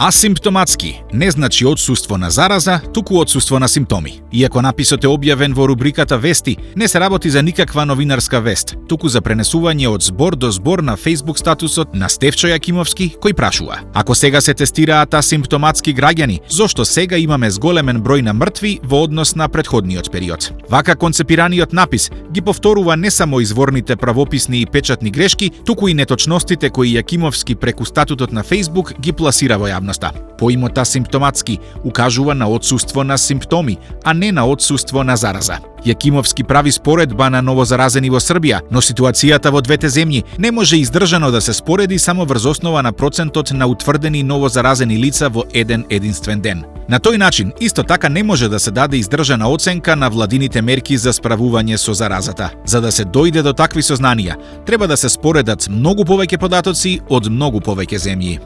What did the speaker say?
Асимптоматски не значи отсуство на зараза, туку отсуство на симптоми. Иако написот е објавен во рубриката Вести, не се работи за никаква новинарска вест, туку за пренесување од збор до збор на Facebook статусот на Стефчо Јакимовски, кој прашува: ако сега се тестираат асимптоматски граѓани, зошто сега имаме зголемен број на мртви во однос на претходниот период? Вака концепираниот напис ги повторува не само изворните правописни и печатни грешки, туку и неточностите кои Јакимовски преку статутот на Facebook ги пласира во јавноста. Поимот асимптоматски укажува на отсуство на симптоми, а не на отсуство на зараза. Јакимовски прави споредба на новозаразени во Србија, но ситуацијата во двете земји не може издржано да се спореди само врз основа на процентот на утврдени новозаразени лица во еден единствен ден. На тој начин, исто така не може да се даде издржана оценка на владините мерки за справување со заразата. За да се дојде до такви сознанија, треба да се споредат многу повеќе податоци од многу повеќе земји.